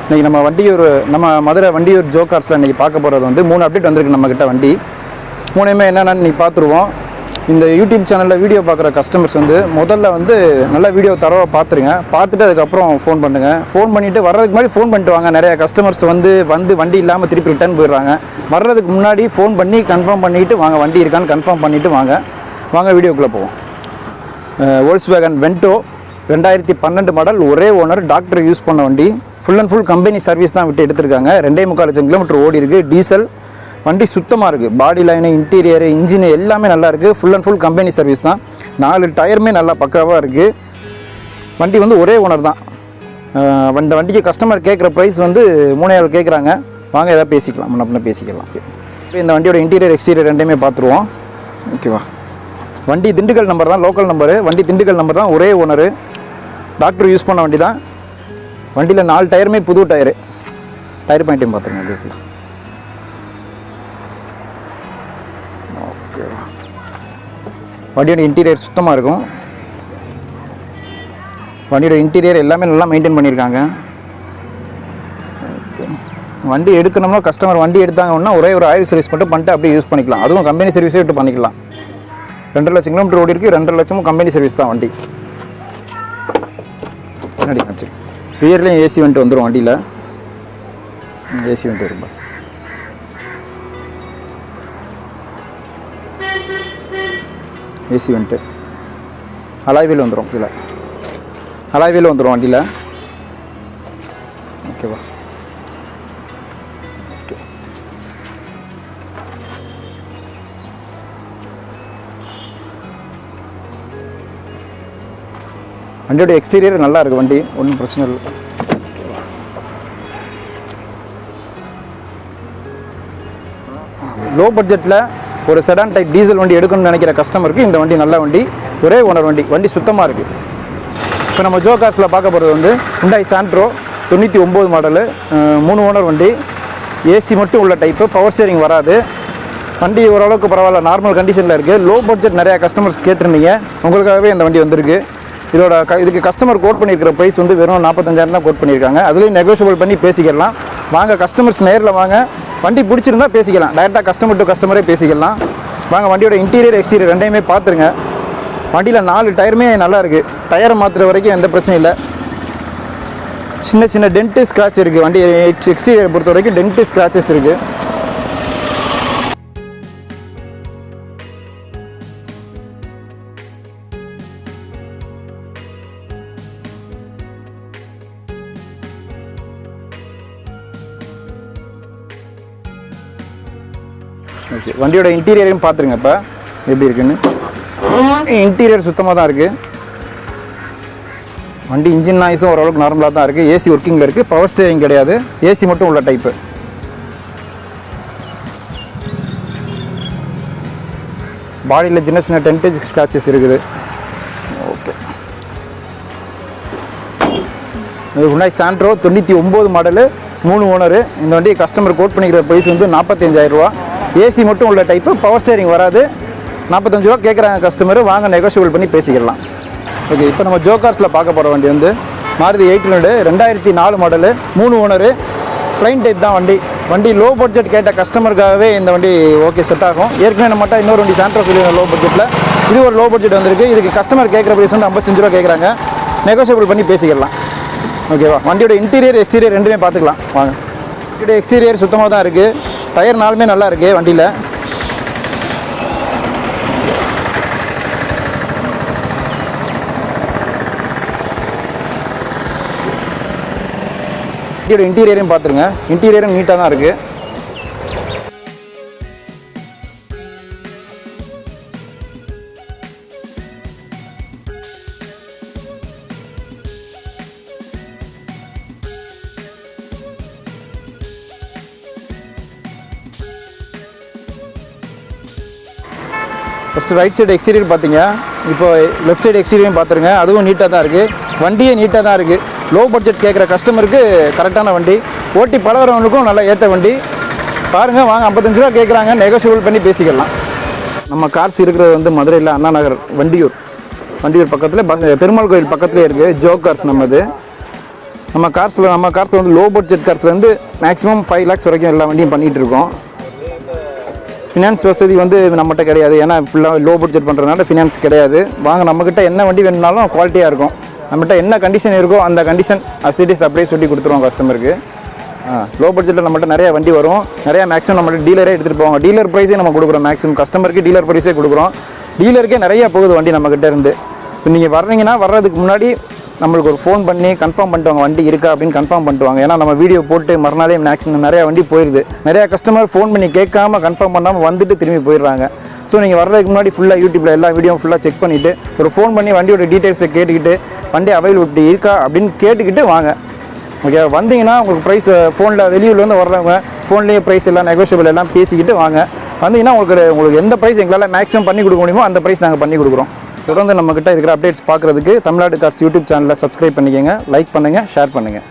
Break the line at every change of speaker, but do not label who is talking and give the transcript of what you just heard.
இன்றைக்கி நம்ம நம்ம மதுரை வண்டியூர் ஜோகார்ஸில் இன்றைக்கி பார்க்க போகிறது வந்து 3 அப்டேட் வந்திருக்கு நம்மக்கிட்ட வண்டி. 3மே என்னென்னு நீ பார்த்துருவோம். இந்த யூடியூப் சேனலில் வீடியோ பார்க்குற கஸ்டமர்ஸ் வந்து முதல்ல வந்து நல்லா வீடியோ தரவாக பார்த்துருங்க. பார்த்துட்டு அதுக்கப்புறம் ஃபோன் பண்ணுங்கள். ஃபோன் பண்ணிவிட்டு வர்றதுக்கு முன்னாடி ஃபோன் பண்ணிட்டு வாங்க. நிறையா கஸ்டமர்ஸ் வந்து வண்டி இல்லாமல் திருப்பி ரிட்டர்ன் போயிடுறாங்க. வர்றதுக்கு முன்னாடி ஃபோன் பண்ணி கன்ஃபார்ம் பண்ணிவிட்டு வாங்க, வண்டி இருக்கான்னு கன்ஃபார்ம் பண்ணிவிட்டு வாங்க வீடியோக்குள்ளே போவோம். வோல்க்ஸ்வேகன் வென்டோ 2012 மாடல், ஒரே ஓனர், டாக்டர் யூஸ் பண்ண வண்டி. Full and full company service தான் விட்டு எடுத்திருக்காங்க. 2.25 லட்சம் கிலோமீட்டர் ஓடி இருக்குது. டீசல் வண்டி சுத்தமாக இருக்குது. பாடி லைனு, இன்டீரியரு, இன்ஜினு எல்லாமே நல்லா இருக்குது. Full and full company service தான். 4 டயருமே நல்லா பக்காவாக இருக்குது. வண்டி வந்து ஒரே ஓனர் தான். இந்த வண்டிக்கு கஸ்டமர் கேட்குற ப்ரைஸ் வந்து 3,000 கேட்குறாங்க. வாங்க எதாவது பேசிக்கலாம், முன்ன பேசிக்கலாம். இப்போ இந்த வண்டியோட இன்டீரியர் எக்ஸ்டீரியர் ரெண்டையுமே பார்த்துருவோம். ஓகேவா? வண்டி திண்டுக்கல் நம்பர் தான், லோக்கல் நம்பரு. வண்டி திண்டுக்கல் நம்பர் தான், ஒரே ஓனரு, டாக்டர் யூஸ் பண்ண வண்டி தான். வண்டியில் 4 டயருமே புது டயரு. டயர் பாயிண்ட்டையும் பார்த்துருங்க. ஓகேவா? வண்டியோட இன்டீரியர் சுத்தமாக இருக்கும். வண்டியோட இன்டீரியர் எல்லாமே நல்லா மெயின்டைன் பண்ணியிருக்காங்க. ஓகே. வண்டி எடுக்கணும்னா கஸ்டமர் வண்டி எடுத்தாங்கன்னா ஒரே ஒரு ஆயில் சர்வீஸ் மட்டும் பண்ணிட்டு அப்படியே யூஸ் பண்ணிக்கலாம். அதுவும் கம்பெனி சர்வீஸே விட்டு பண்ணிக்கலாம். 2.5 லட்சம் கிலோமீட்டர் ஓடி இருக்குது. 2.5 லட்சமும் கம்பெனி சர்வீஸ் தான் வண்டி. பின்னாடி காமிச்சு ரியர்லேயும் ஏசி வந்துட்டு வந்துடும். வண்டியில் ஏசி வந்துட்டு வரும்பா. ஏசி வந்துட்டு அலாய்வில் வந்துடும். கீழே அலாய்வில் வந்துடும் வண்டியில். ஓகேவா? ஓகே. வண்டியோட எக்ஸ்டீரியர் நல்லா இருக்குது. வண்டி ஒன்றும் பிரச்சனை இல்லை. லோ பட்ஜெட்டில் ஒரு செடான் டைப் டீசல் வண்டி எடுக்கணும்னு நினைக்கிற கஸ்டமருக்கு இந்த வண்டி நல்ல வண்டி. ஒரே ஓனர் வண்டி. வண்டி சுத்தமாக இருக்குது. இப்போ நம்ம ஜோகார்ஸில் பார்க்க போகிறது வந்து ஹுண்டாய் சாண்ட்ரோ 99 மாடலு, 3 ஓனர் வண்டி. ஏசி மட்டும் உள்ள டைப்பு. பவர் ஸ்டீரிங் வராது. வண்டி ஓரளவுக்கு பரவாயில்ல, நார்மல் கண்டிஷனில் இருக்குது. லோ பட்ஜெட் நிறையா கஸ்டமர்ஸ் கேட்டிருந்தீங்க, உங்களுக்காகவே இந்த வண்டி வந்திருக்கு. இதுக்கு கஸ்டமர் கோட் பண்ணியிருக்கிற ப்ரைஸ் வந்து வெறும் 45,000 தான் கோட் பண்ணியிருக்காங்க. அதுலேயும் நெகோஷியபிள் பண்ணி பேசிக்கலாம். வாங்க, கஸ்டமர்ஸ் நேரில் வாங்க. வண்டி பிடிச்சிருந்தா பேசிக்கலாம். டைரெக்டாக கஸ்டமர் டு கஸ்டமரே பேசிக்கலாம். வாங்க, வண்டியோட இன்டீரியர் எக்ஸ்டீரியர் ரெண்டையுமே பார்த்துருங்க. வண்டியில் 4 டயருமே நல்லா இருக்குது. டயரை மாற்றுற வரைக்கும் எந்த பிரச்சனையும் இல்லை. சின்ன டென்ட்டு ஸ்க்ராட்ச் இருக்குது. வண்டி எக்ஸ்டீரியரை பொறுத்த வரைக்கும் டென்ட்டு ஸ்க்ராச்சஸ் இருக்குது. ஓகே. வண்டியோட இன்டீரியரையும் பார்த்துருங்க. இப்போ எப்படி இருக்குன்னு. இன்டீரியர் சுத்தமாக தான் இருக்குது. வண்டி இன்ஜின் நாய்ஸும் ஓரளவுக்கு நார்மலாக தான் இருக்குது. ஏசி ஒர்க்கிங்கில் இருக்குது. பவர் ஸ்டீரிங் கிடையாது. ஏசி மட்டும் உள்ள டைப்பு. பாடியில் சின்ன டென்டேஜ் ஸ்க்ராச்சஸ் இருக்குது. ஓகே. இது ஹுண்டாய் சாண்ட்ரோ 99 மாடலு, 3 ஓனரு. இந்த வண்டியை கஸ்டமர் கோட் பண்ணிக்கிற ப்ரைஸ் வந்து 45,000 ரூபா. ஏசி மட்டும் உள்ள டைப்பு. பவர் ஸ்டீரிங் வராது. 45 ரூபா கேட்குறாங்க கஸ்டமர். வாங்க, நெகோஷியபிள் பண்ணி பேசிக்கலாம். ஓகே. இப்போ நம்ம ஜோகார்ஸில் பார்க்க போகிற வண்டி வந்து Maruti 800 2004 model, 3 owner, plain type தான் வண்டி. வண்டி லோ பட்ஜெட் கேட்ட கஸ்டமருக்காகவே இந்த வண்டி ஓகே செட் ஆகும். ஏற்கனவே நம்மகிட்ட இன்னொரு வண்டி சாண்ட்ரோ ஃபீல் லோ பட்ஜெட்டில். இது ஒரு லோ பட்ஜெட் வந்திருக்கு. இதுக்கு கஸ்டமர் கேட்குற ப்ரைஸ் வந்து 55 ரூபா கேட்குறாங்க. நெகோஷியபிள் பண்ணி பேசிக்கலாம். ஓகேவா? வண்டியோட இன்டீரியர் எக்ஸ்டீரியர் ரெண்டுமே பார்த்துக்கலாம். வாங்க. வண்டியோட எக்ஸ்டீரியர் சுத்தமாக தான் இருக்குது. டயர் 4மே நல்லா இருக்குது வண்டியில். வண்டியோட இன்டீரியரையும் பார்த்துருங்க. இன்டீரியரும் நீட்டாக தான் இருக்குது. ஃபஸ்ட்டு ரைட் சைடு எக்ஸ்டீரியர் பார்த்தீங்க. இப்போ லெஃப்ட் சைடு எக்ஸ்டீரியரும் பார்த்துருங்க. அதுவும் நீட்டாக தான் இருக்குது. வண்டியே நீட்டாக தான் இருக்குது. லோ பட்ஜெட் கேட்குற கஸ்டமருக்கு கரெக்டான வண்டி. ஓட்டி பழகிறவங்களுக்கும் நல்லா ஏற்ற வண்டி. பாருங்கள், வாங்க. 55 ரூபா கேட்குறாங்க. நெகோஷியபிள் பண்ணி பேசிக்கலாம். நம்ம கார்ஸ் இருக்கிறது வந்து மதுரையில் அண்ணா நகர் வண்டியூர் பக்கத்தில் பெருமாள் கோயில் பக்கத்துலேயே இருக்குது. ஜோகார்ஸ் நம்மது. நம்ம கார்ஸில் வந்து லோ பட்ஜெட் கார்ஸ்லேருந்து மேக்ஸிமம் 5 lakhs வரைக்கும் எல்லா வண்டியும் பண்ணிகிட்டு இருக்கோம். ஃபினான்ஸ் வசதி வந்து நம்மகிட்ட கிடையாது, ஏன்னா ஃபுல்லாக லோ பட்ஜெட் பண்ணுறதுனால ஃபினான்ஸ் கிடையாது. வாங்க, நம்மக்கிட்ட என்ன வண்டி வேணுனாலும் குவாலிட்டியாக இருக்கும். நம்மகிட்ட என்ன கண்டிஷன் இருக்கோ அந்த கண்டிஷன் அசிட்டிஸ் அப்படியே சொல்லி கொடுத்துருவோம் கஸ்டமருக்கு. லோ பட்ஜெட்டில் நம்மகிட்ட நிறைய வண்டி வரும். நிறையா மேக்ஸிமம் நம்மகிட்ட டீலரே எடுத்துகிட்டு போவாங்க. டீலர் ப்ரைஸே நம்ம கொடுக்குறோம். மேக்ஸிமம் கஸ்டமருக்கு டீலர் ப்ரைஸே கொடுக்குறோம். டீலருக்கே நிறைய போகுது வண்டி நம்மக்கிட்ட இருந்து. ஸோ நீங்கள் வர்றீங்கன்னா வர்றதுக்கு முன்னாடி நம்மளுக்கு ஒரு ஃபோன் பண்ணி கன்ஃபார்ம் பண்ணிட்டு வண்டி இருக்கா அப்படின்னு கன்ஃபார்ம் பண்ணிட்டு வாங்க. ஏன்னா நம்ம வீடியோ போட்டு மறுநாளே மேக்ஸிமம் நிறையா வண்டி போயிடுது. நிறையா கஸ்டமர் ஃபோன் பண்ணி கேட்காம கன்ஃபார்ம் பண்ணாமல் வந்துட்டு திரும்பி போயிடுறாங்க. ஸோ நீங்கள் வர்றதுக்கு முன்னாடி ஃபுல்லாக யூடியூப்பில் எல்லா வீடியோ ஃபுல்லாக செக் பண்ணிவிட்டு ஒரு ஃபோன் பண்ணி வண்டியோட டீட்டெயில்ஸை கேட்டுக்கிட்டு வண்டி அவைலபிலிட்டி இருக்கா அப்படின்னு கேட்டுக்கிட்டு வாங்க. ஓகே, வந்தீங்கன்னா உங்களுக்கு ப்ரைஸ் ஃபோனில் வெளியூர்லேருந்து வர்றவங்க ஃபோன்லேயே ப்ரைஸ் எல்லாம் நெகோஷியபிள் எல்லாம் பேசிக்கிட்டு வாங்க. வந்தீங்கன்னா உங்களுக்கு எந்த ப்ரைஸ் எங்களால் மேக்ஸிமம் பண்ணி கொடுக்க முடியுமோ அந்த ப்ரைஸ் நாங்கள் பண்ணி கொடுக்குறோம். தொடர்ந்து நம்மக்கிட்ட இருக்கிற அப்டேட்ஸ் பார்க்குறதுக்கு தமிழ்நாடு கார்ஸ் யூடியூப் சேனலில் சப்ஸ்கிரைப் பண்ணிக்கோங்க, லைக் பண்ணுங்கள், ஷேர் பண்ணுங்கள்.